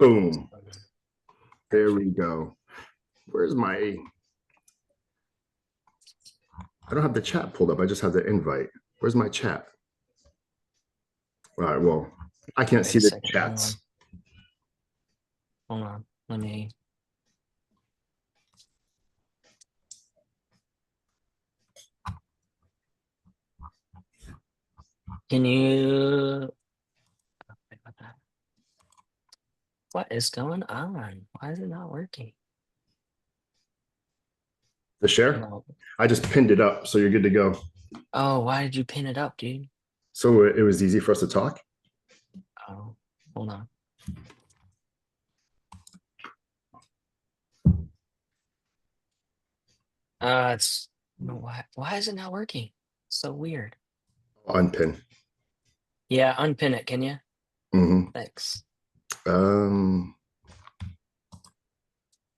Boom. There we go. Where's my, I don't have the chat pulled up. I just have the invite. Where's my chat? All right, well, I can't see the chats. Hold on. Let me. Can you? What is going on? Why is it not working? The share? No. I just pinned it up, so you're good to go. Oh, why did you pin it up, dude? So it was easy for us to talk? Oh, hold on. It's why is it not working? So weird. Unpin. Yeah, unpin it, can you? Mm-hmm. Thanks. There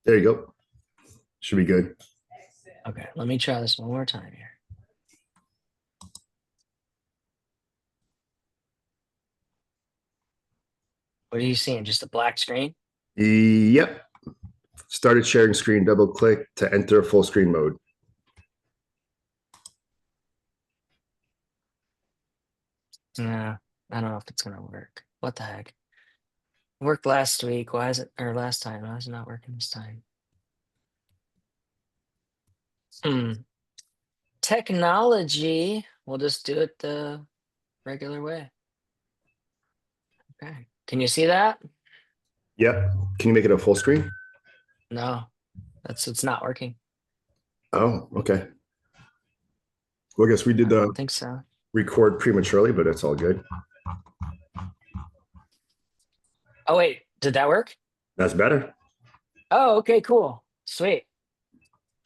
you go. Should be good. Okay, let me try this one more time here. What are you seeing? Just a black screen? Yep. Started sharing screen, double click to enter full screen mode. Nah, I don't know if it's gonna work. What the heck? It worked last week. Why is it, or last time? Why is it not working this time? Technology. We'll just do it the regular way. Okay. Can you see that? Yep. Can you make it a full screen? No, it's not working. Oh, okay. Well, I guess we did I the don't think so. record prematurely, but it's all good. Oh wait, did that work? That's better. Oh, okay, cool. Sweet.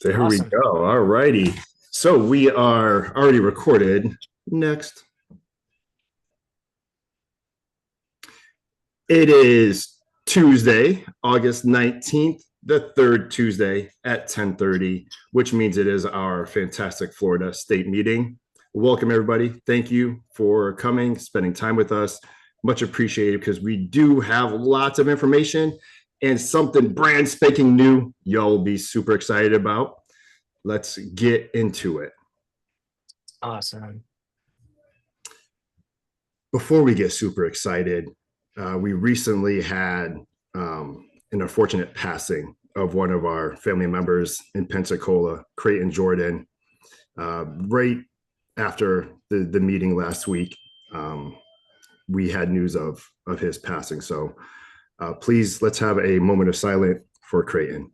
There Awesome. we go. All righty. So we are already recorded. Next. It is Tuesday, August 19th, the third Tuesday at 10:30, which means it is our fantastic Florida State meeting. Welcome, everybody. Thank you for coming, spending time with us. Much appreciated because we do have lots of information and something brand spanking new y'all will be super excited about. Let's get into it. Awesome. Before we get super excited, we recently had an unfortunate passing of one of our family members in Pensacola, Creighton Jordan. Right after the meeting last week, we had news of his passing. So please, let's have a moment of silence for Creighton.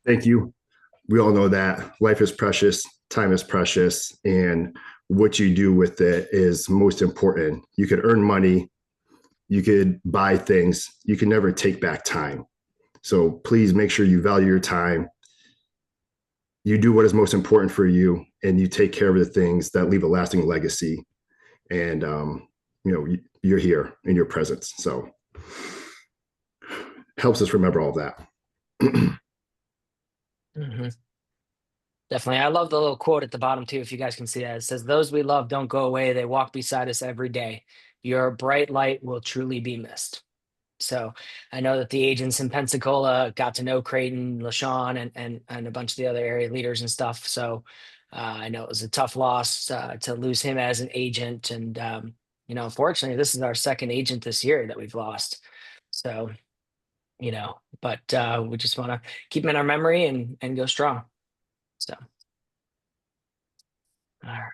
Thank you. We all know that life is precious, time is precious, and what you do with it is most important. You could earn money, you could buy things, you can never take back time. So please make sure you value your time. You do what is most important for you, and you take care of the things that leave a lasting legacy. And you're here in your presence. So helps us remember all of that. Mm-hmm. Definitely. I love the little quote at the bottom too, if you guys can see that. It says, "Those we love don't go away. They walk beside us every day. Your bright light will truly be missed." So I know that the agents in Pensacola got to know Creighton, LaShawn, and a bunch of the other area leaders and stuff. So I know it was a tough loss to lose him as an agent. And, unfortunately, this is our second agent this year that we've lost. So, but we just want to keep him in our memory and go strong. So, all right.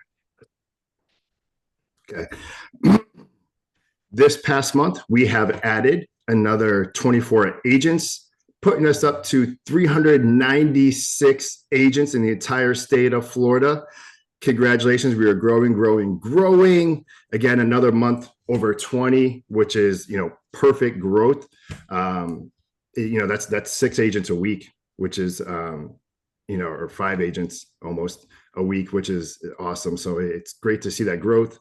Okay. This past month, we have added another 24 agents, putting us up to 396 agents in the entire state of Florida. Congratulations. We are growing, growing, growing. Again, another month over 20, which is, perfect growth. That's 6 agents a week, which is or 5 agents almost a week, which is awesome. So it's great to see that growth,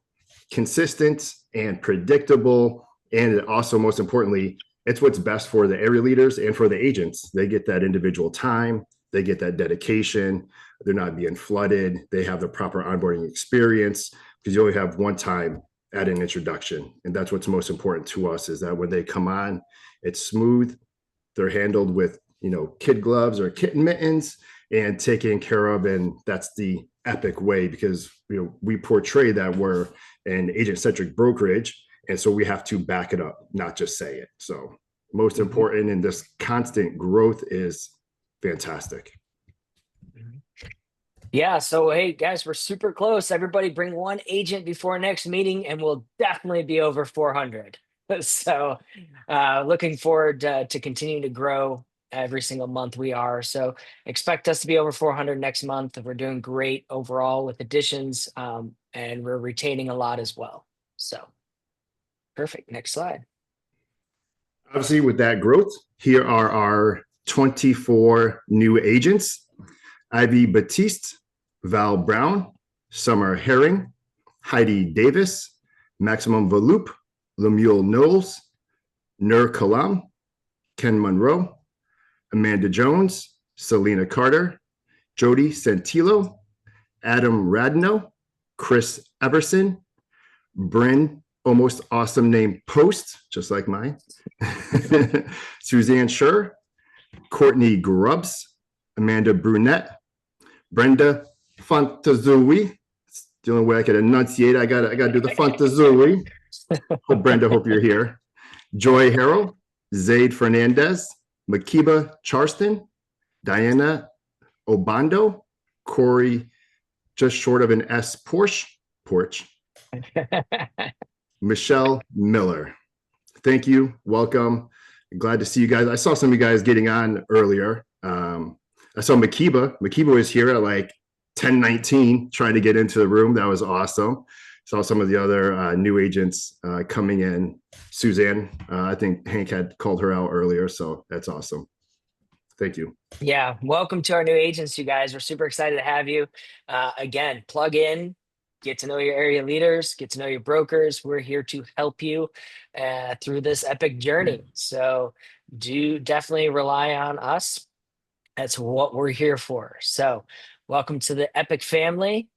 consistent and predictable. And also, most importantly, it's what's best for the area leaders and for the agents. They get that individual time, they get that dedication. They're not being flooded. They have the proper onboarding experience, because you only have one time at an introduction. And that's what's most important to us, is that when they come on, it's smooth. They're handled with, kid gloves or kitten mittens and taken care of. And that's the Epic way, because, we portray that we're an agent-centric brokerage. And so we have to back it up, not just say it. So most important, and this constant growth is fantastic. Yeah. So, hey, guys, we're super close. Everybody bring one agent before next meeting, and we'll definitely be over 400. So, looking forward to continuing to grow every single month we are. So, expect us to be over 400 next month. We're doing great overall with additions, and we're retaining a lot as well. So, perfect. Next slide. Obviously, with that growth, here are our 24 new agents: Ivy Batiste, Val Brown, Summer Herring, Heidi Davis, Maximum Valoup, Lemuel Knowles, Nur Kalam, Ken Monroe, Amanda Jones, Selena Carter, Jody Santillo, Adam Radno, Chris Everson, Bryn, almost awesome name, Post, just like mine, Suzanne Schur, Courtney Grubbs, Amanda Brunette, Brenda Fantazui. It's the only way I can enunciate. I got to do the Fantazui. Brenda, hope you're here. Joy Harrell, Zaid Fernandez, Makiba Charston, Diana Obando, Corey, just short of an S, Porch, Michelle Miller. Thank you. Welcome. Glad to see you guys. I saw some of you guys getting on earlier. I saw Makiba. Makiba was here at like 10:19 trying to get into the room. That was awesome. Saw some of the other new agents coming in. Suzanne, I think Hank had called her out earlier, so that's awesome. Thank you. Yeah, welcome to our new agents, you guys. We're super excited to have you. Again, plug in, get to know your area leaders, get to know your brokers. We're here to help you through this epic journey. So do definitely rely on us. That's what we're here for. So welcome to the Epic family.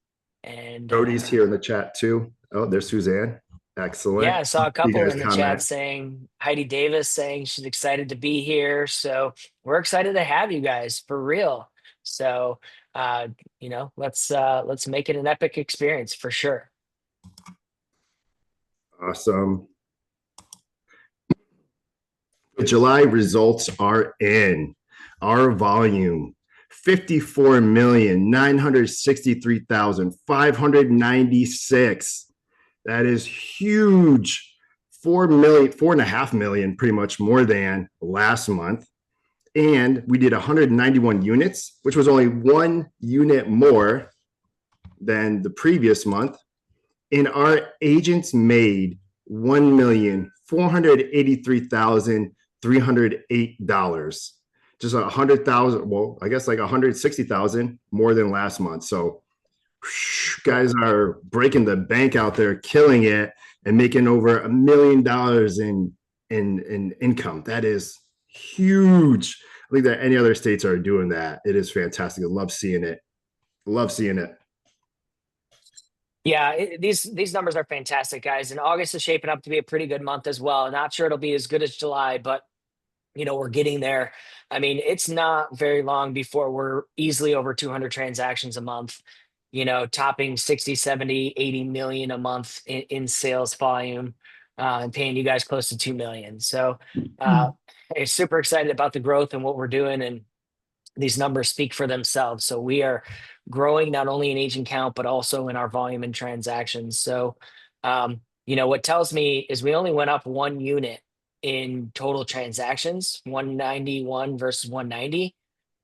And Jody's here in the chat too. Oh, there's Suzanne. Excellent. yeah, I saw a couple in the comment. chat saying, Heidi Davis saying she's excited to be here. So we're excited to have you guys for real. So let's make it an epic experience for sure. Awesome. The July results are in. Our volume, 54,963,596. That is huge. 4.5 million, pretty much more than last month. And we did 191 units, which was only 1 unit more than the previous month. And our agents made $1,483,308. Just 100,000, well, I guess like 160,000 more than last month. So guys are breaking the bank out there, killing it, and making over $1 million in income. That is huge. I think that any other states are doing that. It is fantastic. I love seeing it. Love seeing it. Yeah, these numbers are fantastic, guys. And August is shaping up to be a pretty good month as well. Not sure it'll be as good as July, but we're getting there. I mean, it's not very long before we're easily over 200 transactions a month, topping 60, 70, 80 million a month in sales volume, and paying you guys close to 2 million. So I'm super excited about the growth and what we're doing. And these numbers speak for themselves. So we are growing not only in agent count, but also in our volume and transactions. So, what tells me is we only went up 1 unit in total transactions, 191 versus 190,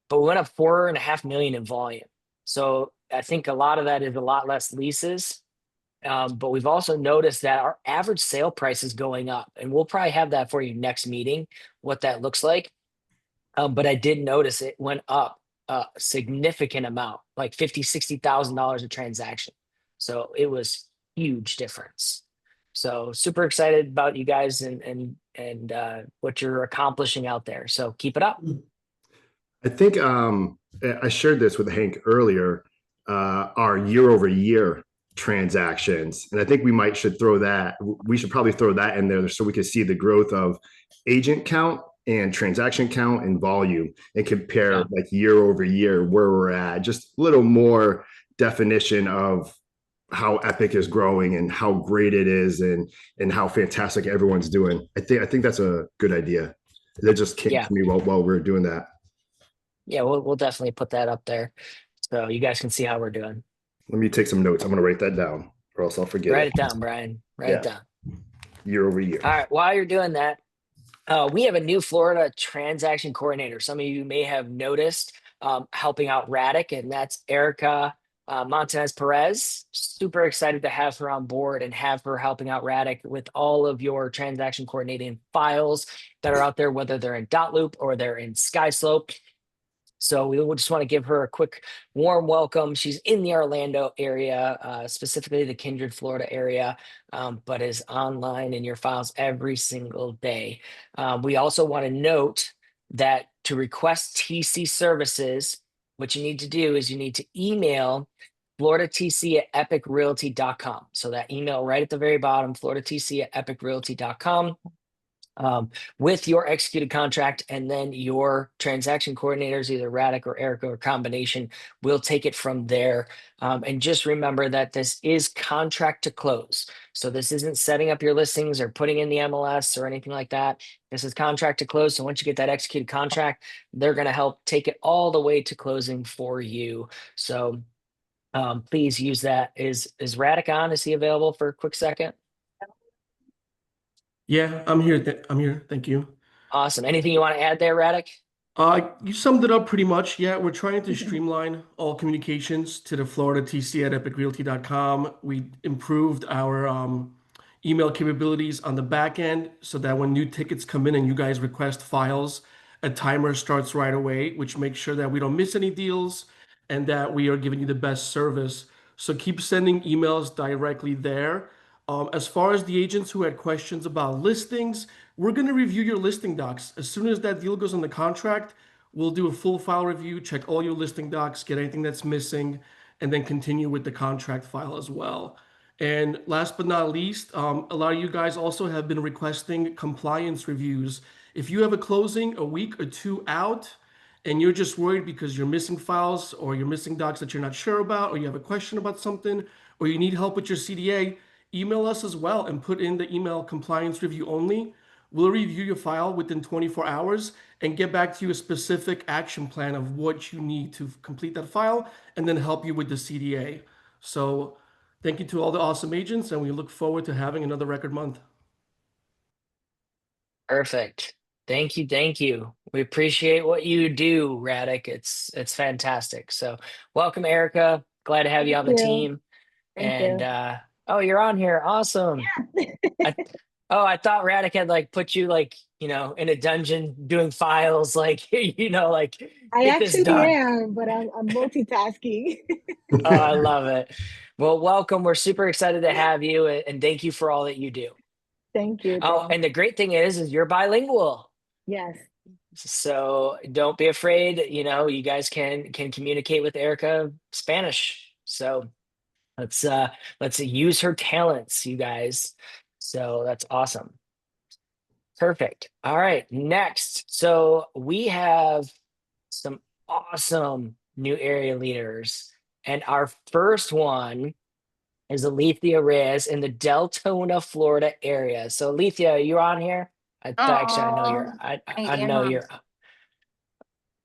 but we went up 4.5 million in volume. So I think a lot of that is a lot less leases. But we've also noticed that our average sale price is going up, and we'll probably have that for you next meeting, what that looks like. But I did notice it went up a significant amount, like 50, $60,000 a transaction. So it was huge difference. So super excited about you guys and what you're accomplishing out there. So keep it up. I think I shared this with Hank earlier, our year over year transactions. And I think we should probably throw that in there so we can see the growth of agent count and transaction count and volume and compare Yeah. like year over year where we're at. Just a little more definition of how Epic is growing and how great it is and how fantastic everyone's doing. I think that's a good idea. That just came Yeah. to me while we are doing that. Yeah. We'll definitely put that up there so you guys can see how we're doing. Let me take some notes. I'm going to write that down or else I'll forget Write it. it down, Brian. Write it Yeah. down. Year over year. All right. While you're doing that, we have a new Florida transaction coordinator. Some of you may have noticed helping out Radic, and that's Erica Montanez Perez. Super excited to have her on board and have her helping out Radic with all of your transaction coordinating files that are out there, whether they're in Dotloop or they're in SkySlope. So we would just want to give her a quick warm welcome. She's in the Orlando area, specifically the Kindred, Florida area, but is online in your files every single day. We also want to note that to request TC services, what you need to do is you need to email FloridaTC@epicrealty.com. So that email right at the very bottom, FloridaTC@epicrealty.com, with your executed contract, and then your transaction coordinators, either Radic or Erica or combination, will take it from there. And just remember that this is contract to close. So this isn't setting up your listings or putting in the MLS or anything like that. This is contract to close. So once you get that executed contract, they're going to help take it all the way to closing for you. So please use that. Is Radic on? Is he available for a quick second? Yeah, I'm here. I'm here. Thank you. Awesome. Anything you want to add there, Radic? You summed it up pretty much. Yeah, we're trying to streamline all communications to the Florida TC at epicrealty.com. We improved our email capabilities on the back end so that when new tickets come in and you guys request files, a timer starts right away, which makes sure that we don't miss any deals and that we are giving you the best service. So keep sending emails directly there. As far as the agents who had questions about listings, we're going to review your listing docs. As soon as that deal goes on the contract, we'll do a full file review, check all your listing docs, get anything that's missing, and then continue with the contract file as well. And last but not least, a lot of you guys also have been requesting compliance reviews. If you have a closing a week or two out, and you're just worried because you're missing files or you're missing docs that you're not sure about, or you have a question about something, or you need help with your CDA, email us as well and put in the email compliance review only. We'll review your file within 24 hours and get back to you a specific action plan of what you need to complete that file and then help you with the CDA. So thank you to all the awesome agents, and we look forward to having another record month. Perfect. Thank you. Thank you. We appreciate what you do, Radic. It's fantastic. So welcome, Erica. Glad to have you on the Thank you. team. Thank And you. oh, you're on here. Awesome. I, I thought Radic had like put you like, in a dungeon doing files, like, like I get this actually done. am, but I'm multitasking. Oh, I love it. Well, welcome. We're super excited to have you, and thank you for all that you do. Thank you. Oh, Thanks. and the great thing is you're bilingual. Yes. So don't be afraid. You guys can communicate with Erica Spanish. So let's use her talents, you guys. So that's awesome. Perfect. All right, next. So we have some awesome new area leaders, and our first one is Alethea Reyes in the Deltona, Florida area. So Alethea, you're on here. Actually, I know you're. Oh, I I know am. you're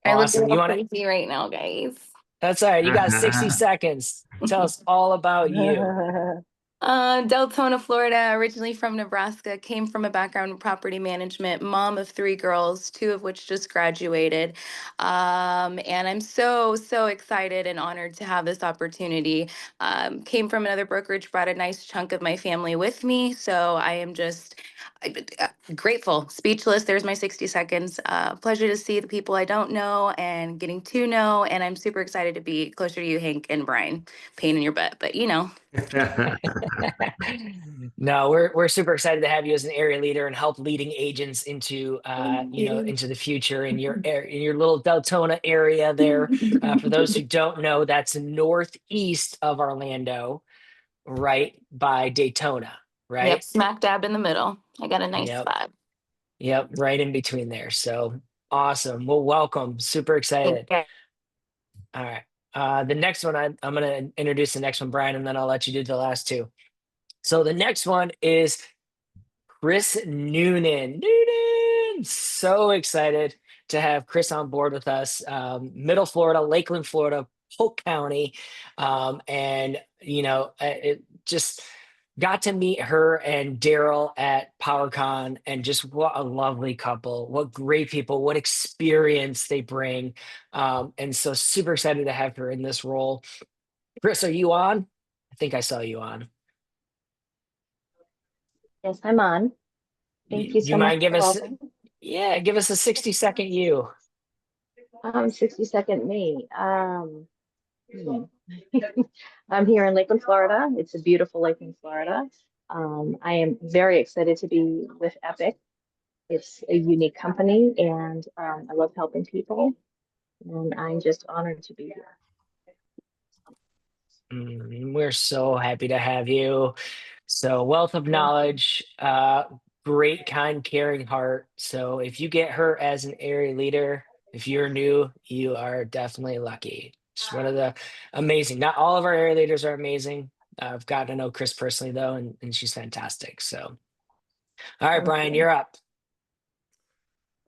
I look a awesome. You little want to? crazy right now, guys. That's all right. You got 60 seconds. Tell us all about you. Deltona, Florida, originally from Nebraska, came from a background in property management, mom of three girls, two of which just graduated. And I'm so, so excited and honored to have this opportunity. Came from another brokerage, brought a nice chunk of my family with me. So I am just Grateful, speechless. There's my 60 seconds. Pleasure to see the people I don't know and getting to know. And I'm super excited to be closer to you, Hank and Brian. Pain in your butt, but you know. No, we're super excited to have you as an area leader and help leading agents into into the future in in your little Deltona area there. For those who don't know, that's northeast of Orlando, right by Daytona, right? Yep, smack dab in the middle. I got a nice Yep. spot. Yep, right in between there. So awesome. Well, welcome. Super excited. Okay. All right. The next one, I'm going to introduce the next one, Brian, and then I'll let you do the last two. So the next one is Chris Noonan. Noonan! So excited to have Chris on board with us. Middle Florida, Lakeland, Florida, Polk County. It just got to meet her and Daryl at PowerCon, and just what a lovely couple, what great people, what experience they bring. And so super excited to have her in this role. Chris, are you on? I think I saw you on. Yes, I'm on. Thank you You so much mind give for us, welcome. give us a 60-second you. 60-second me. I'm here in Lakeland, Florida. It's a beautiful Lakeland, Florida. I am very excited to be with Epic. It's a unique company, and I love helping people. And I'm just honored to be here. We're so happy to have you. So wealth of knowledge, great, kind, caring heart. So if you get her as an area leader, if you're new, you are definitely lucky. She's one of the amazing. Not all of our area leaders are amazing. I've gotten to know Chris personally though, and she's fantastic. So, all right, Thank Brian, you. you're up.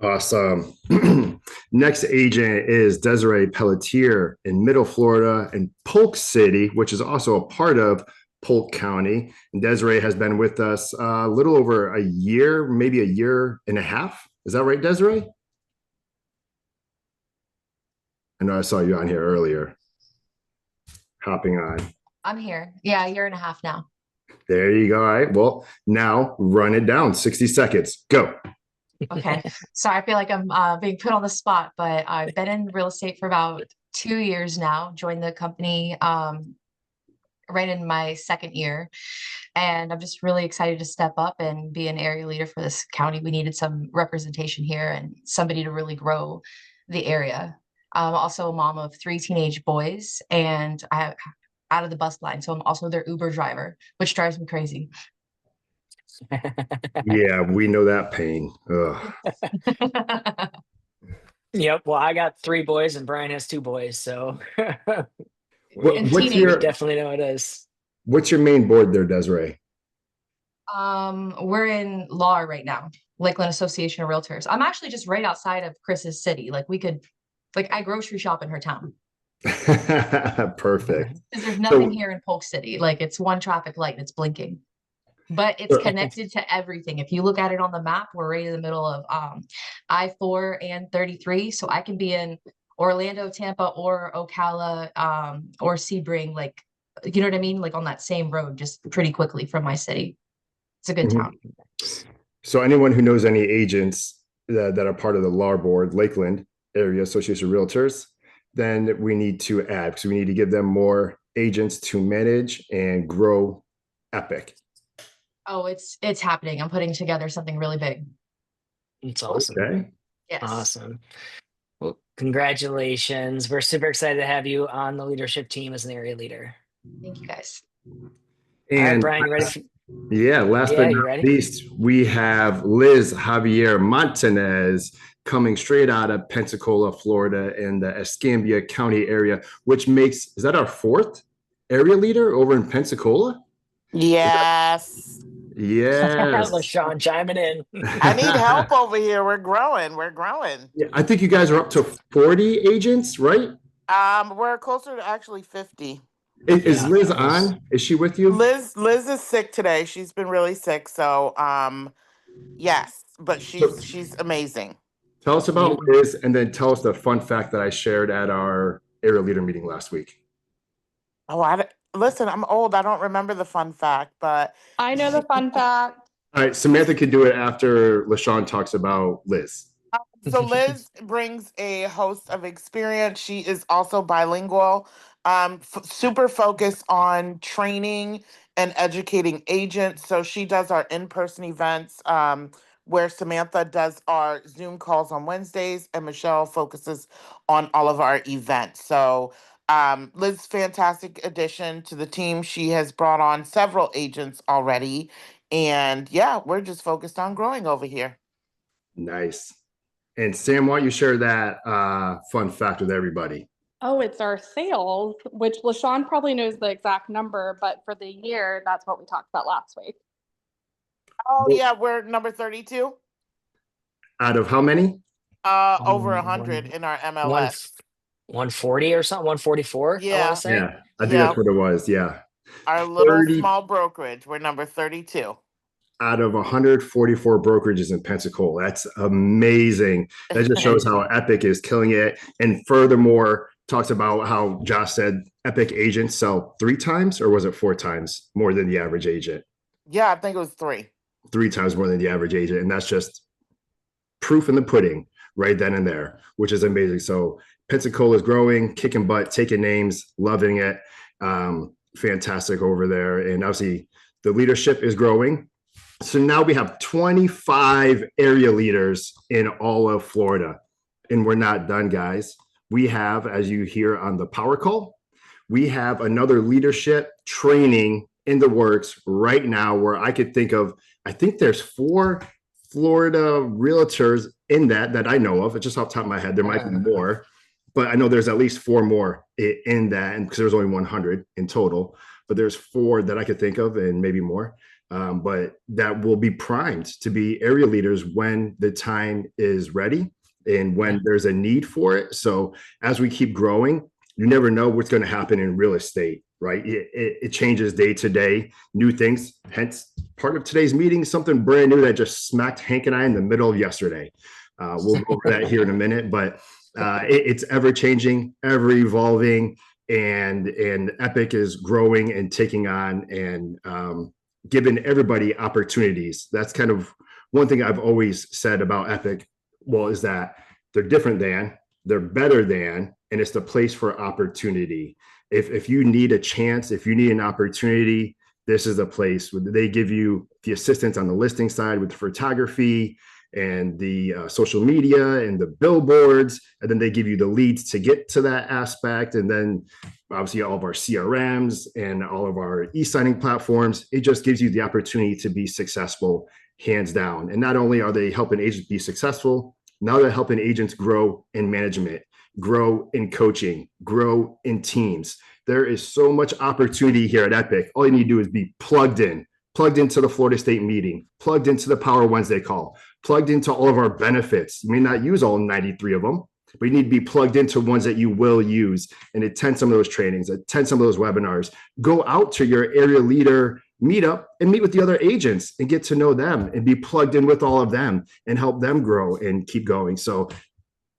Awesome. Next agent is Desiree Pelletier in Middle Florida and Polk City, which is also a part of Polk County. And Desiree has been with us a little over a year, maybe a year and a half. Is that right, Desiree? I know I saw you on here earlier, hopping on. I'm here. Yeah, a year and a half now. There you go. All right. Well, now run it down. 60 seconds. Go. Okay. So I feel like I'm being put on the spot, but I've been in real estate for about 2 years now. Joined the company right in my second year. And I'm just really excited to step up and be an area leader for this county. We needed some representation here and somebody to really grow the area. I'm also a mom of 3 teenage boys, and I have out of the bus line. So I'm also their Uber driver, which drives me crazy. Yeah, we know that pain. Ugh. Yep. Well, I got 3 boys and Brian has 2 boys. So And What's teenage- your definitely know it is. what's your main board there, Desiree? We're in law right now, Lakeland Association of Realtors. I'm actually just right outside of Chris's city. I grocery shop in her town. Perfect. Because there's nothing So- here in Polk City. Like, it's one traffic light and it's blinking. But it's connected to everything. If you look at it on the map, we're right in the middle of I-4 and 33. So I can be in Orlando, Tampa, or Ocala, or Sebring, like, you know what I mean? Like on that same road, just pretty quickly from my city. It's a good Mhm. town. So anyone who knows any agents that are part of the LAR board, Lakeland Area Association of Realtors, then we need to add, because we need to give them more agents to manage and grow Epic. Oh, it's happening. I'm putting together something really big. It's awesome. Okay. Yes. Awesome. Well, congratulations. We're super excited to have you on the leadership team as an area leader. Thank you guys. All right, And Brian, you ready? For, last Yeah, but you not ready? least, we have Liz Javier Montanez coming straight out of Pensacola, Florida, in the Escambia County area, which is that our 4th area leader over in Pensacola? Yes. Yes. LaShawn chiming in. I need help over here. We're growing. Yeah, I think you guys are up to 40 agents, right? We're closer to actually 50. Is Yeah, Liz that was- on? Is she with you? Liz is sick today. She's been really sick. So yes, but she's amazing. Tell us about Liz, and then tell us the fun fact that I shared at our area leader meeting last week. Oh, listen, I'm old. I don't remember the fun fact, but I know the fun fact. All right, Samantha could do it after LaShawn talks about Liz. So Liz brings a host of experience. She is also bilingual, super focused on training and educating agents. So she does our in-person events, where Samantha does our Zoom calls on Wednesdays, and Michelle focuses on all of our events. So Liz, fantastic addition to the team. She has brought on several agents already. And yeah, we're just focused on growing over here. Nice. And Sam, why don't you share that fun fact with everybody? Oh, it's our sales, which LaShawn probably knows the exact number, but for the year, that's what we talked about last week. Oh yeah, we're number 32. Out of how many? Over 100 in our MLS. 140 or something, 144. I Yeah. want to say. Yeah, I think Yeah. that's what it was. Yeah. Our little 30 small brokerage, we're number 32. out of 144 brokerages in Pensacola. That's amazing. That just shows how Epic is killing it. And furthermore, talks about how Josh said Epic agents sell 3 times, or was it 4 times more than the average agent? Yeah, I think it was 3. 3 times more than the average agent. And that's just proof in the pudding right then and there, which is amazing. So Pensacola is growing, kicking butt, taking names, loving it. Fantastic over there. And obviously the leadership is growing. So now we have 25 area leaders in all of Florida. And we're not done, guys. We have, as you hear on the power call, we have another leadership training in the works right now where I could think of, I think there's 4 Florida realtors in that I know of. It's just off the top of my head. There might be more, but I know there's at least 4 more in that, and because there's only 100 in total, but there's 4 that I could think of, and maybe more. But that will be primed to be area leaders when the time is ready and when there's a need for it. So as we keep growing, you never know what's going to happen in real estate, right? It changes day to day, new things. Hence, part of today's meeting is something brand new that just smacked Hank and I in the middle of yesterday. We'll go over that here in a minute, but it's ever changing, ever evolving, and Epic is growing and taking on and giving everybody opportunities. That's kind of one thing I've always said about Epic. Well, is that they're different than, they're better than, and it's the place for opportunity. If you need a chance, if you need an opportunity, this is the place where they give you the assistance on the listing side with the photography and the social media and the billboards, and then they give you the leads to get to that aspect. And then obviously all of our CRMs and all of our e-signing platforms, it just gives you the opportunity to be successful, hands down. And not only are they helping agents be successful, now they're helping agents grow in management, grow in coaching, grow in teams. There is so much opportunity here at Epic. All you need to do is be plugged into the Florida State meeting, plugged into the Power Wednesday call, plugged into all of our benefits. You may not use all 93 of them, but you need to be plugged into ones that you will use and attend some of those trainings, attend some of those webinars, go out to your area leader meetup and meet with the other agents and get to know them and be plugged in with all of them and help them grow and keep going. So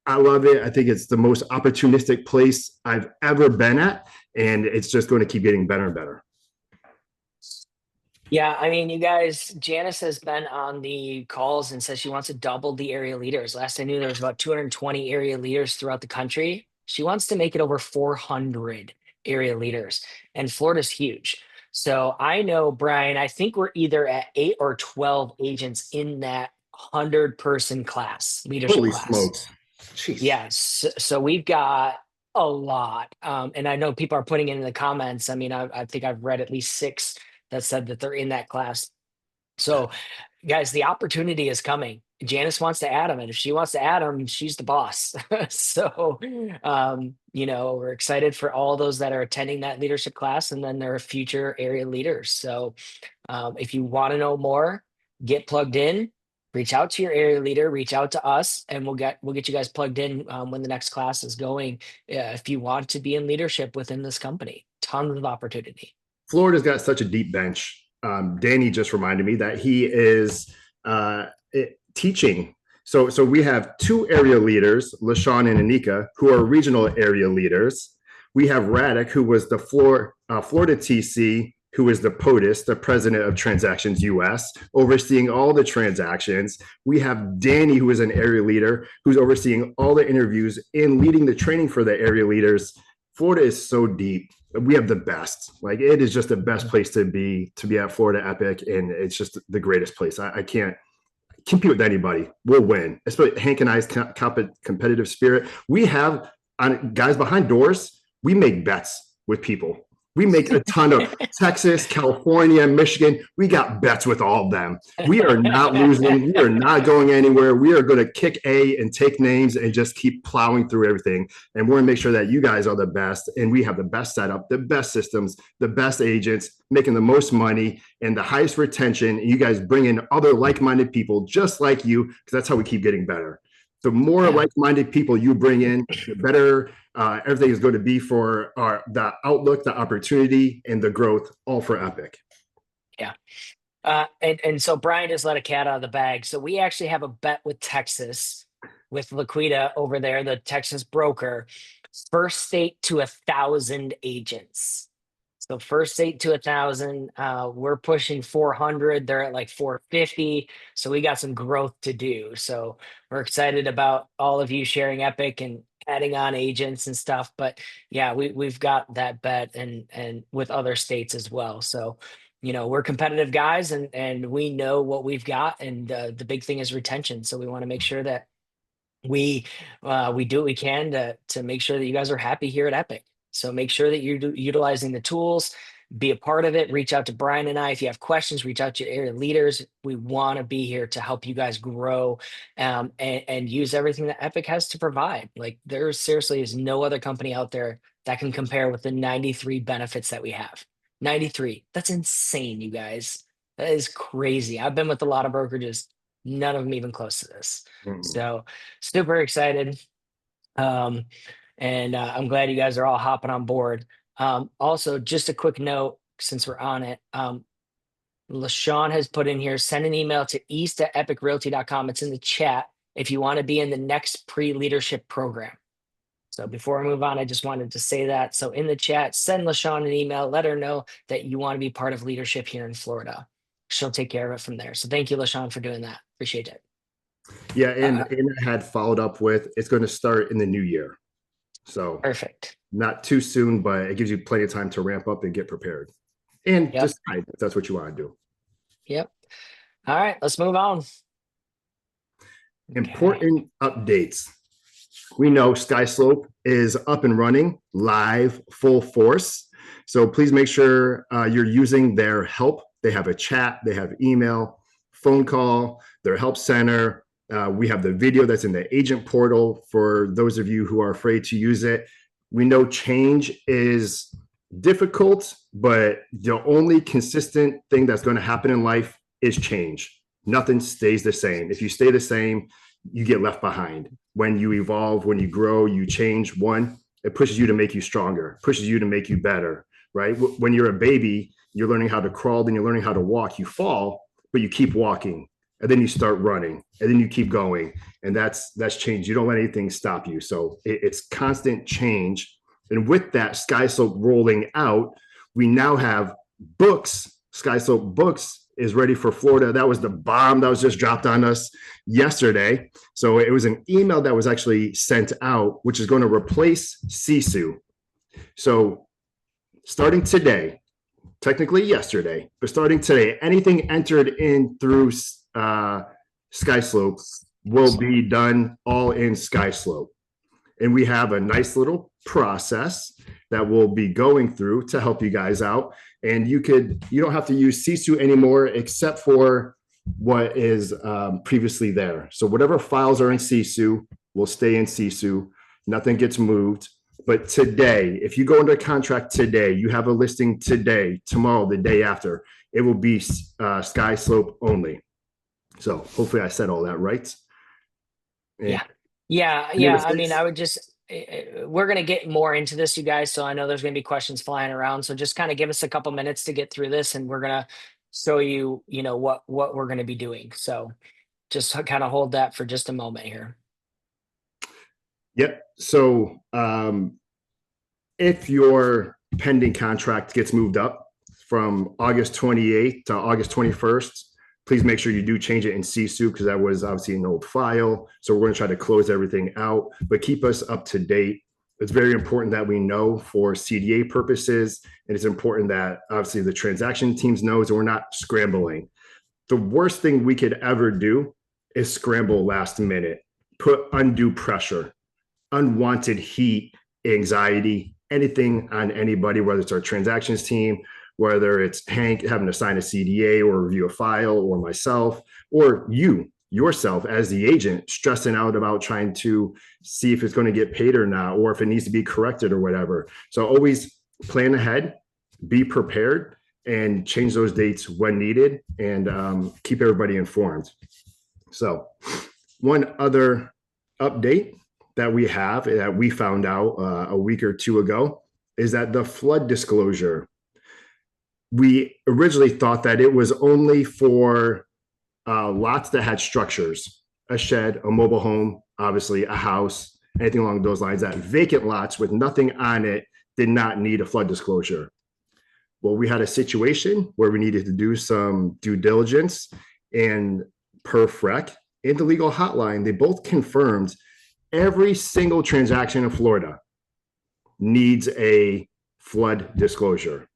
I love it. I think it's the most opportunistic place I've ever been at, and it's just going to keep getting better and better. Yeah, I mean, you guys, Janice has been on the calls and says she wants to double the area leaders. Last I knew, there was about 220 area leaders throughout the country. She wants to make it over 400 area leaders, and Florida's huge. So I know, Brian, I think we're either at 8 or 12 agents in that 100-person class, leadership Holy class. smokes. Jeez. Yes. So we've got a lot. And I know people are putting it in the comments. I mean, I think I've read at least 6 that said that they're in that class. So guys, the opportunity is coming. Janice wants to add them, and if she wants to add them, she's the boss. So, we're excited for all those that are attending that leadership class, and then there are future area leaders. So if you want to know more, get plugged in, reach out to your area leader, reach out to us, and we'll get you guys plugged in when the next class is going. If you want to be in leadership within this company, tons of opportunity. Florida's got such a deep bench. Danny just reminded me that he is teaching. So we have 2 area leaders, LaShawn and Anika, who are regional area leaders. We have Radek, who was the Florida TC who is the POTUS, the president of Transactions US, overseeing all the transactions. We have Danny, who is an area leader, who's overseeing all the interviews and leading the training for the area leaders. Florida is so deep. We have the best. Like, it is just the best place to be at Florida Epic, and it's just the greatest place. I can't compete with anybody. We'll win. Especially Hank and I's competitive spirit. We have guys behind doors. We make bets with people. We make a ton of Texas, California, Michigan. We got bets with all of them. We are not losing. We are not going anywhere. We are going to kick A and take names and just keep plowing through everything. And we're going to make sure that you guys are the best. And we have the best setup, the best systems, the best agents, making the most money and the highest retention. And you guys bring in other like-minded people just like you, because that's how we keep getting better. The more like-minded people you bring in, the better everything is going to be for the outlook, the opportunity, and the growth, all for Epic. Yeah. And so Brian just let a cat out of the bag. So we actually have a bet with Texas, with Laquita over there, the Texas broker. First state to 1,000 agents. So first state to 1,000. We're pushing 400. They're at like 450. So we got some growth to do. So we're excited about all of you sharing Epic and adding on agents and stuff. But yeah, we've got that bet and with other states as well. So, you know, we're competitive guys and we know what we've got. And the big thing is retention. So we want to make sure that we do what we can to make sure that you guys are happy here at Epic. So make sure that you're utilizing the tools, be a part of it. Reach out to Brian and I. If you have questions, reach out to your area leaders. We want to be here to help you guys grow and use everything that Epic has to provide. Like, there seriously is no other company out there that can compare with the 93 benefits that we have. 93. That's insane, you guys. That is crazy. I've been with a lot of brokerages. None of them even close to this. So super excited. And I'm glad you guys are all hopping on board. Also, just a quick note, since we're on it, LaShawn has put in here, send an email to east@epicrealty.com. It's in the chat if you want to be in the next pre-leadership program. So before I move on, I just wanted to say that. So in the chat, send LaShawn an email, let her know that you want to be part of leadership here in Florida. She'll take care of it from there. So thank you, LaShawn, for doing that. Appreciate it. Yeah, and I had followed up with, it's going to start in the new year. So perfect. Not too soon, but it gives you plenty of time to ramp up and get prepared. And decide if that's what you want to do. Yep. All right, let's move on. Important updates. We know SkySlope is up and running, live, full force. So please make sure you're using their help. They have a chat, they have email, phone call, their help center. We have the video that's in the agent portal for those of you who are afraid to use it. We know change is difficult, but the only consistent thing that's going to happen in life is change. Nothing stays the same. If you stay the same, you get left behind. When you evolve, when you grow, you change. One, it pushes you to make you stronger, pushes you to make you better, right? When you're a baby, you're learning how to crawl, then you're learning how to walk. You fall, but you keep walking. And then you start running, and then you keep going, and that's change. You don't let anything stop you. So it's constant change. And with that SkySlope rolling out, we now have books. SkySlope Books is ready for Florida. That was the bomb that was just dropped on us yesterday. So it was an email that was actually sent out, which is going to replace Sisu. So starting today, technically yesterday, but starting today, anything entered in through SkySlope will be done all in SkySlope. And we have a nice little process that we'll be going through to help you guys out. And you don't have to use Sisu anymore, except for what is previously there. So whatever files are in Sisu will stay in Sisu. Nothing gets moved. But today, if you go into a contract today, you have a listing today, tomorrow, the day after, it will be SkySlope only. So hopefully I said all that right. Yeah. I mean, I would just, we're going to get more into this, you guys. So I know there's going to be questions flying around. So just kind of give us a couple minutes to get through this, and we're going to show you, what we're going to be doing. So just kind of hold that for just a moment here. Yep. So if your pending contract gets moved up from August 28th to August 21st, please make sure you do change it in CSU because that was obviously an old file. So we're going to try to close everything out, but keep us up to date. It's very important that we know for CDA purposes, and it's important that obviously the transaction teams knows and we're not scrambling. The worst thing we could ever do is scramble last minute, put undue pressure, unwanted heat, anxiety, anything on anybody, whether it's our transactions team, whether it's Hank having to sign a CDA or review a file, or myself, or you yourself as the agent stressing out about trying to see if it's going to get paid or not, or if it needs to be corrected or whatever. So always plan ahead, be prepared, and change those dates when needed, and keep everybody informed. So one other update that we have that we found out a week or two ago is that the flood disclosure, we originally thought that it was only for lots that had structures, a shed, a mobile home, obviously a house, anything along those lines. That vacant lots with nothing on it did not need a flood disclosure. Well, we had a situation where we needed to do some due diligence, and per FREC and the legal hotline, they both confirmed every single transaction in Florida needs a flood disclosure.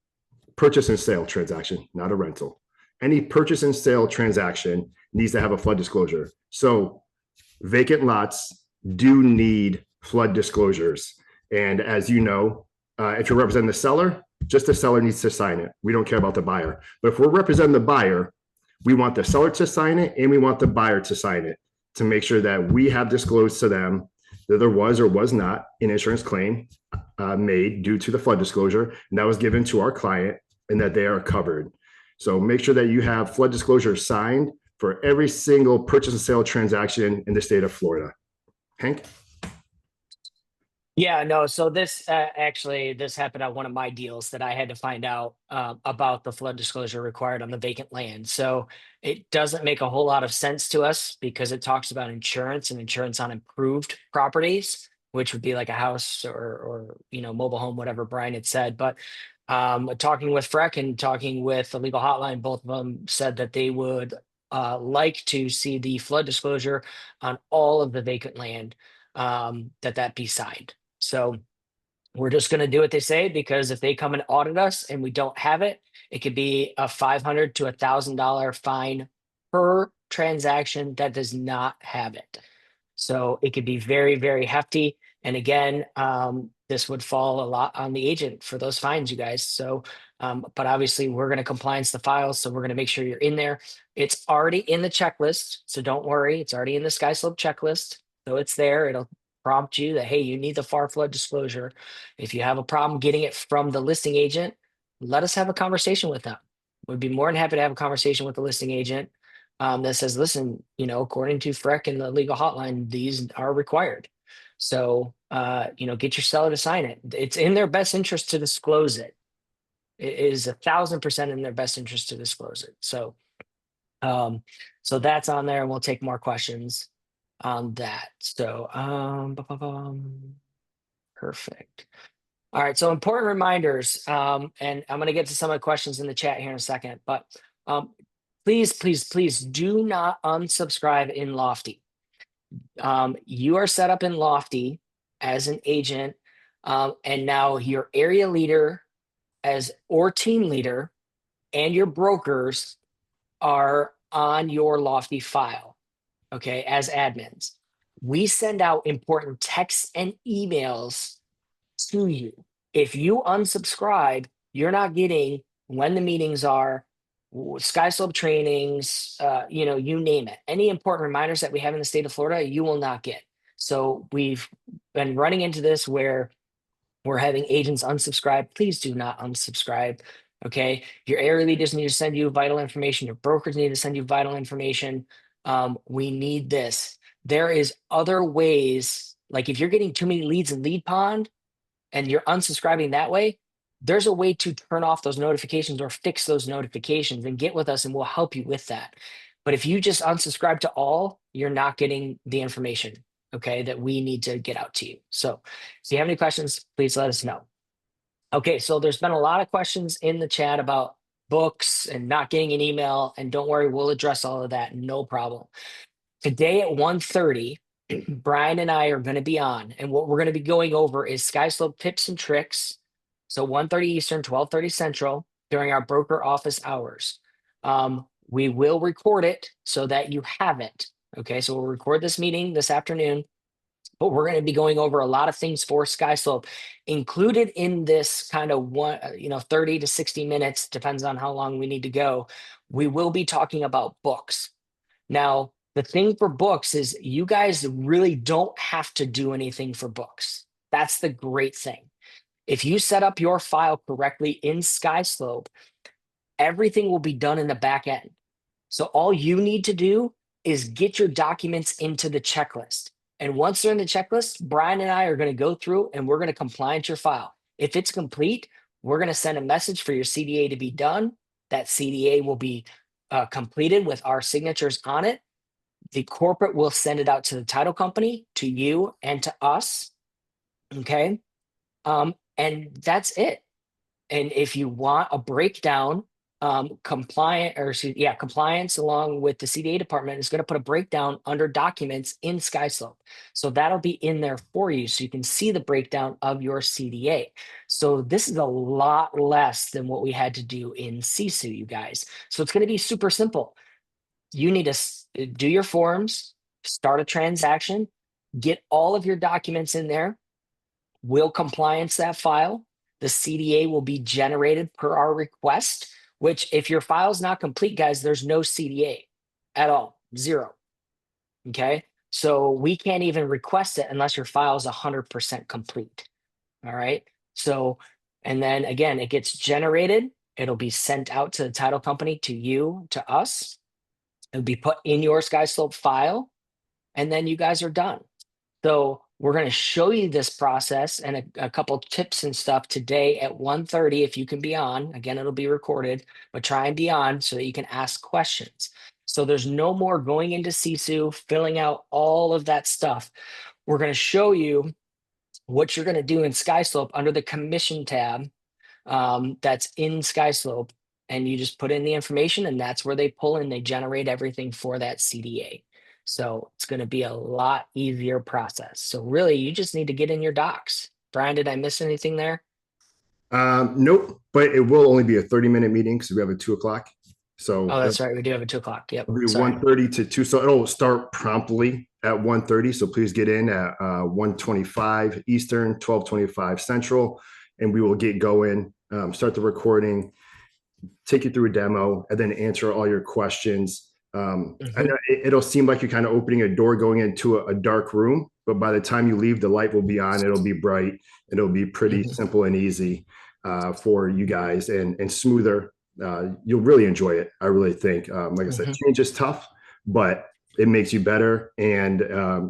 Purchase and sale transaction, not a rental. Any purchase and sale transaction needs to have a flood disclosure. So vacant lots do need flood disclosures. And as you know, if you're representing the seller, just the seller needs to sign it. We don't care about the buyer. But if we're representing the buyer, we want the seller to sign it and we want the buyer to sign it to make sure that we have disclosed to them that there was or was not an insurance claim made due to the flood disclosure, and that was given to our client, and that they are covered. So make sure that you have flood disclosure signed for every single purchase and sale transaction in the state of Florida. Hank? Yeah, no. So this actually, this happened on one of my deals that I had to find out about the flood disclosure required on the vacant land. So it doesn't make a whole lot of sense to us because it talks about insurance and insurance on improved properties, which would be like a house or mobile home, whatever Brian had said. But talking with FREC and talking with the legal hotline, both of them said that they would like to see the flood disclosure on all of the vacant land, that be signed. So we're just going to do what they say, because if they come and audit us and we don't have it, it could be a $500 to $1,000 fine per transaction that does not have it. So it could be very, very hefty. And again, this would fall a lot on the agent for those fines, you guys. So, but obviously we're going to compliance the files. So we're going to make sure you're in there. It's already in the checklist. So don't worry. It's already in the SkySlope checklist. So it's there. It'll prompt you that, hey, you need the FAR flood disclosure. If you have a problem getting it from the listing agent, let us have a conversation with them. We'd be more than happy to have a conversation with the listing agent that says, listen, according to FREC and the legal hotline, these are required. So, get your seller to sign it. It's in their best interest to disclose it. It is 1,000% in their best interest to disclose it. So, so that's on there, and we'll take more questions on that. So, perfect. All right. So important reminders, and I'm going to get to some of the questions in the chat here in a second, but please, please, please do not unsubscribe in Lofty. You are set up in Lofty as an agent, and now your area leader or team leader and your brokers are on your Lofty file, okay, as admins. We send out important texts and emails to you. If you unsubscribe, you're not getting when the meetings are, SkySlope trainings, you name it. Any important reminders that we have in the state of Florida, you will not get. So we've been running into this where we're having agents unsubscribe. Please do not unsubscribe. Okay. Your area leaders need to send you vital information. Your brokers need to send you vital information. We need this. There is other ways. Like if you're getting too many leads in Lead Pond and you're unsubscribing that way, there's a way to turn off those notifications or fix those notifications, and get with us and we'll help you with that. But if you just unsubscribe to all, you're not getting the information, okay, that we need to get out to you. So if you have any questions, please let us know. Okay, so there's been a lot of questions in the chat about books and not getting an email. And don't worry, we'll address all of that. No problem. Today at 1:30, Brian and I are going to be on, and what we're going to be going over is SkySlope tips and tricks. So 1:30 Eastern, 12:30 Central during our broker office hours. We will record it so that you have it. Okay, so we'll record this meeting this afternoon, but we're going to be going over a lot of things for SkySlope. Included in this kind of 30 to 60 minutes, depends on how long we need to go. We will be talking about books. Now, the thing for books is you guys really don't have to do anything for books. That's the great thing. If you set up your file correctly in SkySlope, everything will be done in the back end. So all you need to do is get your documents into the checklist. And once they're in the checklist, Brian and I are going to go through and we're going to compliance your file. If it's complete, we're going to send a message for your CDA to be done. That CDA will be completed with our signatures on it. The corporate will send it out to the title company, to you, and to us. Okay. And that's it. And if you want a breakdown, compliance along with the CDA department is going to put a breakdown under documents in SkySlope. So that'll be in there for you so you can see the breakdown of your CDA. So this is a lot less than what we had to do in CSU, you guys. So it's going to be super simple. You need to do your forms, start a transaction, get all of your documents in there. We'll compliance that file. The CDA will be generated per our request, which if your file's not complete, guys, there's no CDA at all, 0. Okay. So we can't even request it unless your file is 100% complete. All right. So, and then again, it gets generated. It'll be sent out to the title company, to you, to us. It'll be put in your SkySlope file, and then you guys are done. So we're going to show you this process and a couple tips and stuff today at 1:30. If you can be on, again, it'll be recorded, but try and be on so that you can ask questions. So there's no more going into CSU, filling out all of that stuff. We're going to show you what you're going to do in SkySlope under the commission tab that's in SkySlope. And you just put in the information, and that's where they pull in, they generate everything for that CDA. So it's going to be a lot easier process. So really, you just need to get in your docs. Brian, did I miss anything there? Nope, but it will only be a 30-minute meeting because we have a 2:00. So Oh, that's right. We do have a 2:00. Yep. it'll be Sorry. 1:30 to 2. So it'll start promptly at 1:30. So please get in at 1:25 Eastern, 12:25 Central, and we will get going, start the recording, take you through a demo, and then answer all your questions. I know it'll seem like you're kind of opening a door going into a dark room, but by the time you leave, the light will be on. It'll be bright. It'll be pretty simple and easy for you guys, and smoother. You'll really enjoy it. I really think. Like I said, change is tough, but it makes you better. And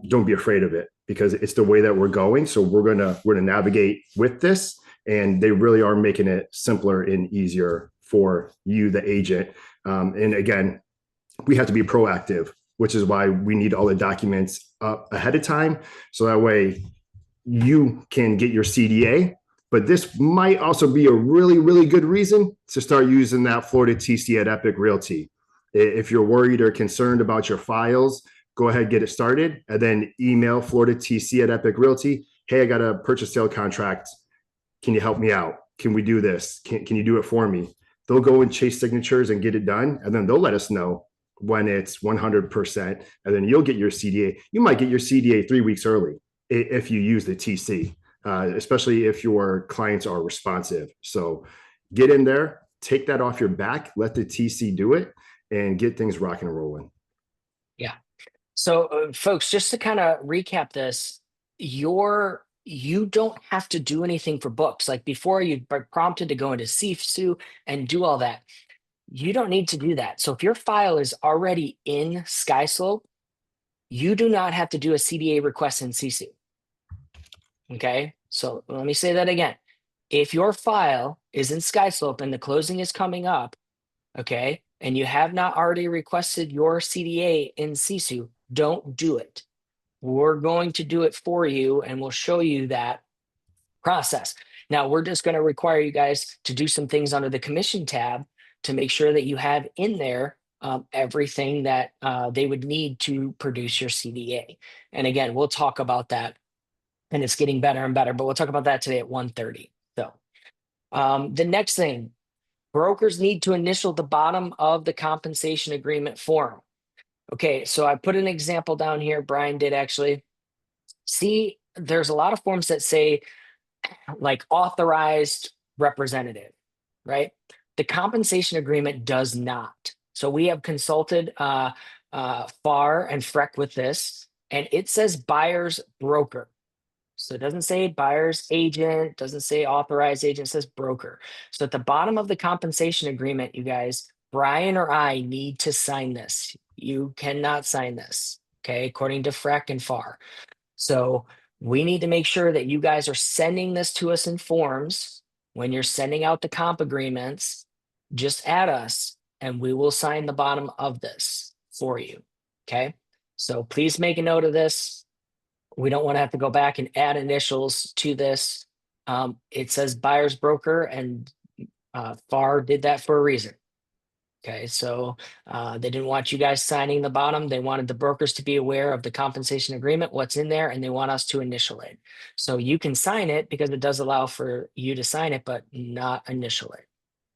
don't be afraid of it because it's the way that we're going. So we're gonna navigate with this, and they really are making it simpler and easier for you, the agent. And again, we have to be proactive, which is why we need all the documents up ahead of time. So that way you can get your CDA, but this might also be a really, really good reason to start using that Florida TC at Epic Realty. If you're worried or concerned about your files, go ahead, get it started, and then email Florida TC at Epic Realty. Hey, I got a purchase sale contract. Can you help me out? Can we do this? Can you do it for me? They'll go and chase signatures and get it done. And then they'll let us know when it's 100%. And then you'll get your CDA. You might get your CDA 3 weeks early if you use the TC, especially if your clients are responsive. So get in there, take that off your back, let the TC do it, and get things rocking and rolling. Yeah. So folks, just to kind of recap this, you don't have to do anything for books. Like before, you prompted to go into CSU and do all that. You don't need to do that. So if your file is already in SkySlope, you do not have to do a CDA request in CSU. Okay, so let me say that again. If your file is in SkySlope and the closing is coming up, okay, and you have not already requested your CDA in CSU, don't do it. We're going to do it for you, and we'll show you that process. Now, we're just going to require you guys to do some things under the commission tab to make sure that you have in there everything that they would need to produce your CDA. And again, we'll talk about that, and it's getting better and better, but we'll talk about that today at 1:30. So the next thing, brokers need to initial the bottom of the compensation agreement form. Okay, so I put an example down here. Brian did actually. See, there's a lot of forms that say like authorized representative, right? The compensation agreement does not. So we have consulted FAR and FREC with this, and it says buyer's broker. So it doesn't say buyer's agent, doesn't say authorized agent, it says broker. So at the bottom of the compensation agreement, you guys, Brian or I need to sign this. You cannot sign this, okay, according to FREC and FAR. So we need to make sure that you guys are sending this to us in forms. When you're sending out the comp agreements, just add us and we will sign the bottom of this for you, okay? So please make a note of this. We don't want to have to go back and add initials to this. It says buyer's broker, and FAR did that for a reason. Okay, so they didn't want you guys signing the bottom. They wanted the brokers to be aware of the compensation agreement, what's in there, and they want us to initial it. So you can sign it because it does allow for you to sign it, but not initial it.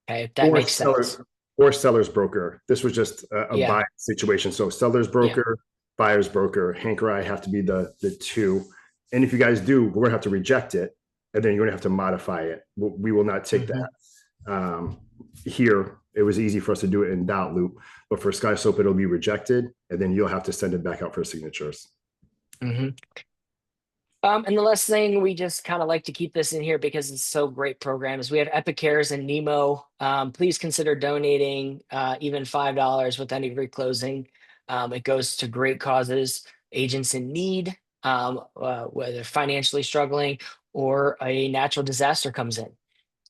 Okay, if that makes sense. Or seller's broker. This was just a Yeah. buy situation. So seller's broker, buyer's broker, Hank or I have to be the two. And if you guys do, we're gonna have to reject it, and then you're gonna have to modify it. We will not take that. Here, it was easy for us to do it in Dotloop, but for SkySoap, it'll be rejected, and then you'll have to send it back out for signatures. And the last thing, we just kind of like to keep this in here because it's so great programs. We have Epic Cares and Nemo. Please consider donating even $5 with any reclosing. It goes to great causes, agents in need, whether financially struggling or a natural disaster comes in.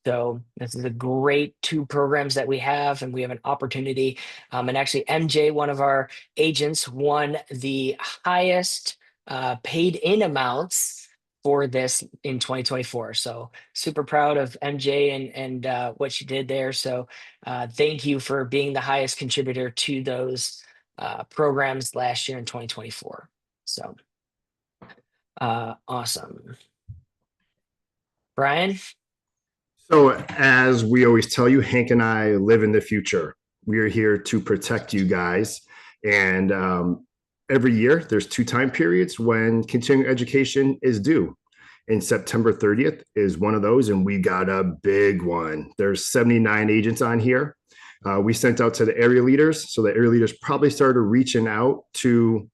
So this is a great 2 programs that we have, and we have an opportunity. And actually, MJ, one of our agents, won the highest paid in amounts for this in 2024. So super proud of MJ and what she did there. So thank you for being the highest contributor to those programs last year in 2024. So awesome. Brian? So as we always tell you, Hank and I live in the future. We are here to protect you guys. And every year there's 2 time periods when continuing education is due. And September 30th is one of those, and we got a big one. There's 79 agents on here. We sent out to the area leaders. So the area leaders probably started reaching out to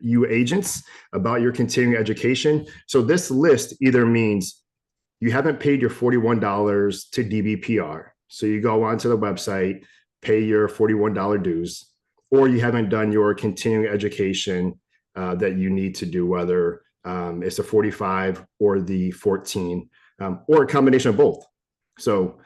you agents about your continuing education. So this list either means you haven't paid your $41 to DBPR. So you go onto the website, pay your $41 dues, or you haven't done your continuing education that you need to do, whether it's a 45 or the 14, or a combination of both. So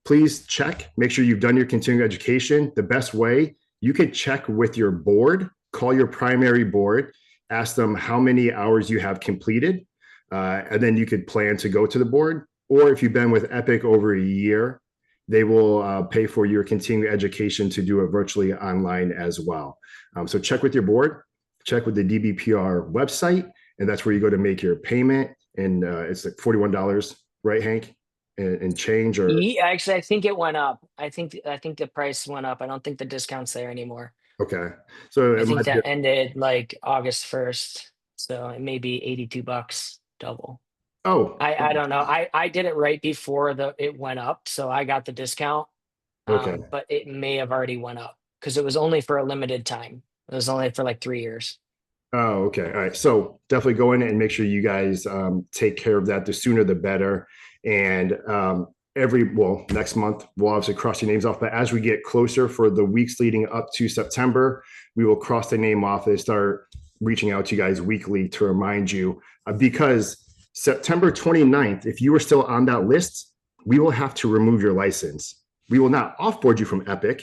please check, make sure you've done your continuing education. The best way, you could check with your board, call your primary board, ask them how many hours you have completed. And then you could plan to go to the board, or if you've been with Epic over a year, they will pay for your continuing education to do it virtually online as well. So check with your board, check with the DBPR website, and that's where you go to make your payment. And it's like $41, right, Hank? And change, or Actually, I think it went up. I think the price went up. I don't think the discount's there anymore. okay. So I think that ended like August 1st. So it may be $82 double. Oh, I don't know. I did it right before it went up, so I got the discount. Okay. But it may have already went up because it was only for a limited time. It was only for like 3 years. Oh, okay. All right. So definitely go in and make sure you guys take care of that. The sooner the better. And next month, we'll obviously cross your names off. But as we get closer for the weeks leading up to September, we will cross the name off and start reaching out to you guys weekly to remind you, because September 29th, if you are still on that list, we will have to remove your license. We will not offboard you from Epic,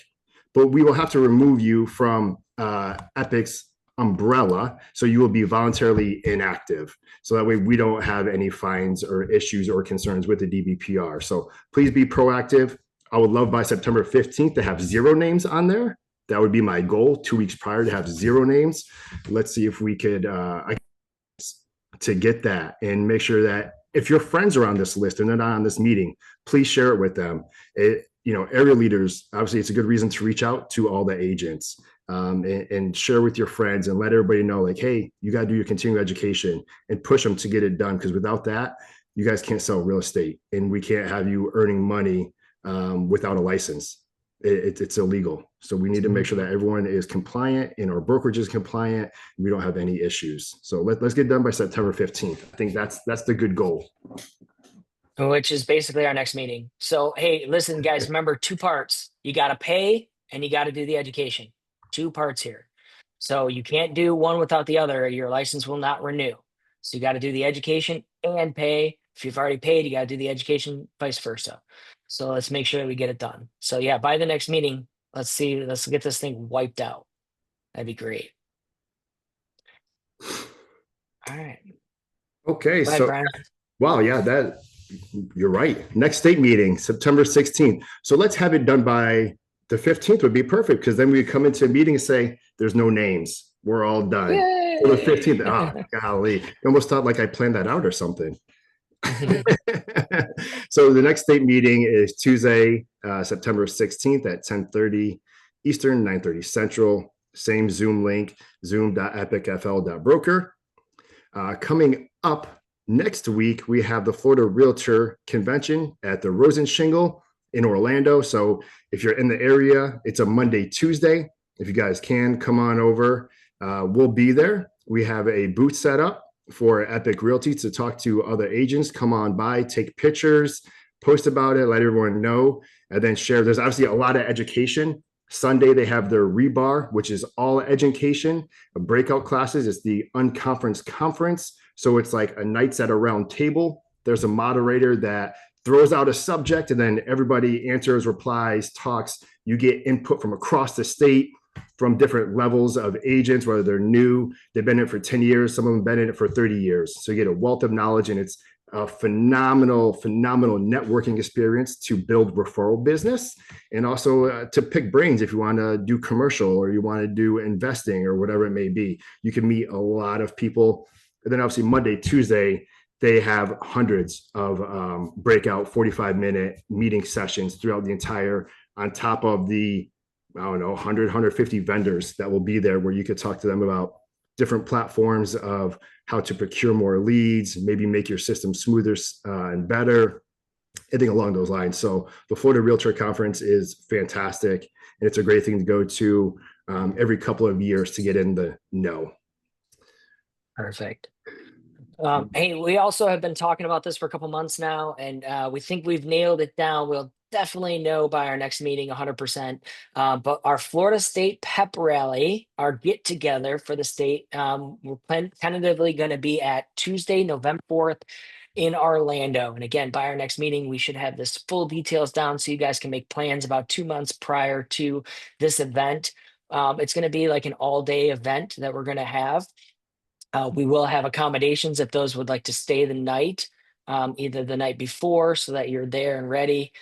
but we will have to remove you from Epic's umbrella. So you will be voluntarily inactive. So that way we don't have any fines or issues or concerns with the DBPR. So please be proactive. I would love by September 15th to have 0 names on there. That would be my goal, 2 weeks prior to have 0 names. Let's see if we could to get that, and make sure that if your friends are on this list and they're not on this meeting, please share it with them. Area leaders, obviously it's a good reason to reach out to all the agents, and share with your friends and let everybody know, like, hey, you got to do your continuing education, and push them to get it done. Because without that, you guys can't sell real estate, and we can't have you earning money without a license. It's illegal. So we need to make sure that everyone is compliant and our brokerage is compliant. We don't have any issues. So let's get done by September 15th. I think that's the good goal. Which is basically our next meeting. So, hey, listen, guys, remember 2 parts. You got to pay and you got to do the education. 2 parts here. So you can't do one without the other. Your license will not renew. So you got to do the education and pay. If you've already paid, you got to do the education, vice versa. So let's make sure that we get it done. So yeah, by the next meeting, let's get this thing wiped out. That'd be great. All right. Okay. Go ahead, So, Brian. wow. Yeah, you're right. Next state meeting, September 16th. So let's have it done by the 15th would be perfect, because then we come into a meeting and say, there's no names. We're all done. Yay! So the 15th, golly. I almost thought like I planned that out or something. So the next state meeting is Tuesday, September 16th at 10:30 Eastern, 9:30 Central. Same Zoom link, zoom.epicfl.broker. Coming up next week, we have the Florida Realtor Convention at the Rosen Shingle in Orlando. So if you're in the area, it's a Monday, Tuesday. If you guys can, come on over. We'll be there. We have a booth set up for Epic Realty to talk to other agents. Come on by, take pictures, post about it, let everyone know, and then share. There's obviously a lot of education. Sunday, they have their rebar, which is all education, breakout classes. It's the unconference conference. So it's like a nights at a round table. There's a moderator that throws out a subject, and then everybody answers, replies, talks. You get input from across the state, from different levels of agents, whether they're new, they've been in it for 10 years, some of them been in it for 30 years. So you get a wealth of knowledge, and it's a phenomenal networking experience to build referral business, and also to pick brains if you want to do commercial or you want to do investing or whatever it may be. You can meet a lot of people. And then obviously Monday, Tuesday, they have hundreds of breakout 45-minute meeting sessions throughout the entire, on top of the 100, 150 vendors that will be there, where you could talk to them about different platforms of how to procure more leads, maybe make your system smoother and better, anything along those lines. So the Florida Realtor Conference is fantastic, and it's a great thing to go to every couple of years to get in the know. Perfect. Hey, we also have been talking about this for a couple months now, and we think we've nailed it down. We'll definitely know by our next meeting 100%. But our Florida State Pep Rally, our get together for the state, we're tentatively going to be at Tuesday, November 4th in Orlando. And again, by our next meeting, we should have this full details down so you guys can make plans about 2 months prior to this event. It's going to be like an all-day event that we're going to have. We will have accommodations if those would like to stay the night, either the night before so that you're there and ready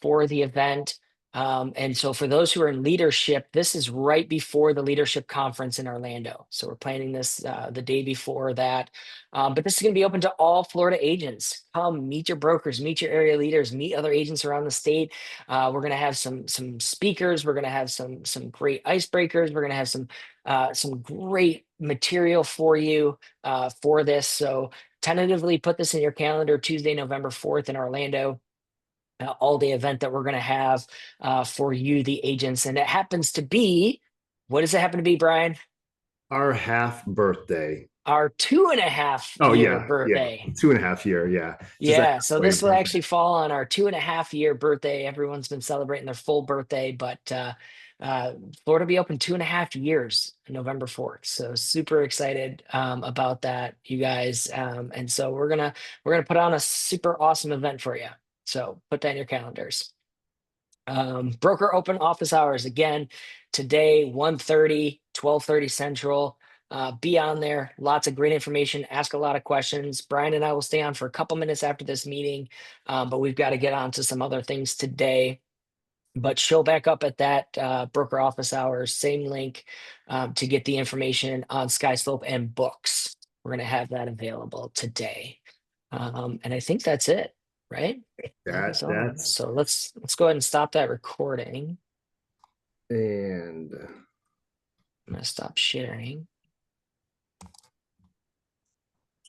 for the event. And so for those who are in leadership, this is right before the leadership conference in Orlando. So we're planning this the day before that. But this is going to be open to all Florida agents. Come meet your brokers, meet your area leaders, meet other agents around the state. We're going to have some speakers. We're going to have some great icebreakers. We're going to have some great material for you for this. So tentatively put this in your calendar, Tuesday, November 4th in Orlando. All-day event that we're going to have for you, the agents. And it happens to be, what does it happen to be, Brian? Our half birthday. Our 2.5 year birthday. 2.5 year, yeah. Yeah, so this will actually fall on our 2.5 year birthday. Everyone's been celebrating their full birthday, but Florida be open 2.5 years, November 4th. So super excited about that, you guys. And so we're gonna put on a super awesome event for you. So put that in your calendars. Broker open office hours again today, 1:30, 12:30 Central. Be on there. Lots of great information. Ask a lot of questions. Brian and I will stay on for a couple minutes after this meeting, but we've got to get on to some other things today. but show back up at that broker office hours, same link to get the information on Skyslope and books. We're going to have that available today. And I think that's it, right? That's So let's go ahead and stop that recording. and I'm going to stop sharing.